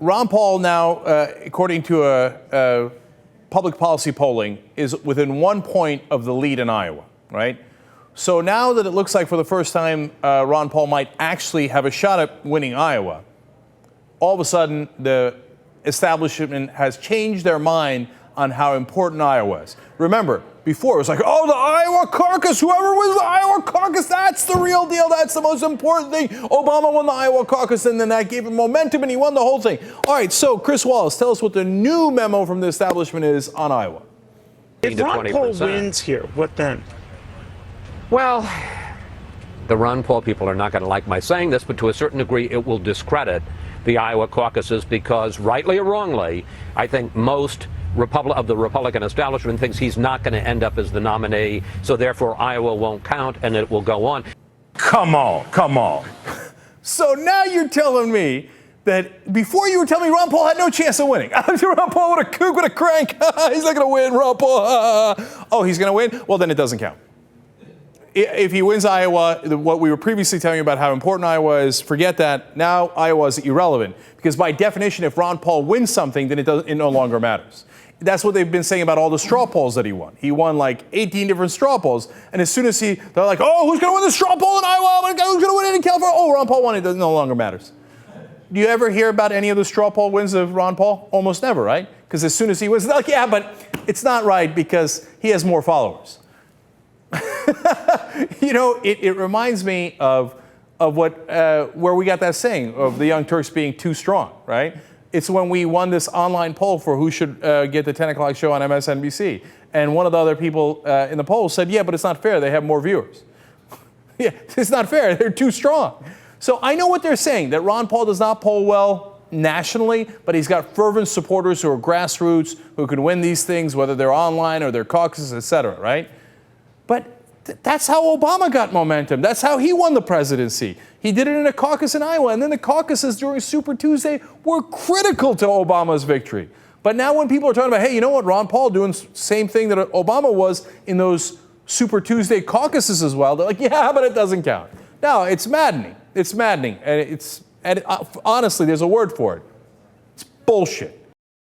Ron Paul now, according to a public policy polling, is within 1 point of the lead in Iowa, right? So now that it looks like for the first time Ron Paul might actually have a shot at winning Iowa, all of a sudden the establishment has changed their mind on how important Iowa is. Remember, before it was like, oh, the Iowa caucus, whoever wins the Iowa caucus, that's the real deal. That's the most important thing. Obama won the Iowa caucus, and then that gave him momentum, and he won the whole thing. All right, so Chris Wallace, tell us what the new memo from the establishment is on Iowa. If Ron Paul wins here, what then? Well, the Ron Paul people are not going to like my saying this, but to a certain degree it will discredit the Iowa caucuses because, rightly or wrongly, I think most of the Republican establishment thinks he's not going to end up as the nominee, so therefore Iowa won't count and it will go on. Come on, come on. So now you're telling me that before you were telling me Ron Paul had no chance of winning. Ron Paul with a kook, with a crank. He's not going to win, Ron Paul. Oh, he's going to win? Well, then it doesn't count. If he wins Iowa, what we were previously telling you about how important Iowa is, forget that. Now Iowa is irrelevant because by definition, if Ron Paul wins something, then it no longer matters. That's what they've been saying about all the straw polls that he won. He won like 18 different straw polls, and as soon as they're like, oh, who's going to win the straw poll in Iowa? Who's going to win it in California? Oh, Ron Paul won it. It no longer matters. Do you ever hear about any of the straw poll wins of Ron Paul? Almost never, right? Because as soon as he wins, they're like, yeah, but it's not right because he has more followers. You know, it reminds me of where we got that saying of the Young Turks being too strong, right? It's when we won this online poll for who should get the 10 o'clock show on MSNBC. And one of the other people in the poll said, yeah, but it's not fair. They have more viewers. Yeah, it's not fair. They're too strong. So I know what they're saying, that Ron Paul does not poll well nationally, but he's got fervent supporters who are grassroots, who can win these things, whether they're online or their caucuses, et cetera, right? But that's how Obama got momentum. That's how he won the presidency. He did it in a caucus in Iowa, and then the caucuses during Super Tuesday were critical to Obama's victory. But now when people are talking about, hey, you know what, Ron Paul doing the same thing that Obama was in those Super Tuesday caucuses as well, they're like, yeah, but it doesn't count. No, it's maddening. It's maddening. And honestly, there's a word for it. It's bullshit.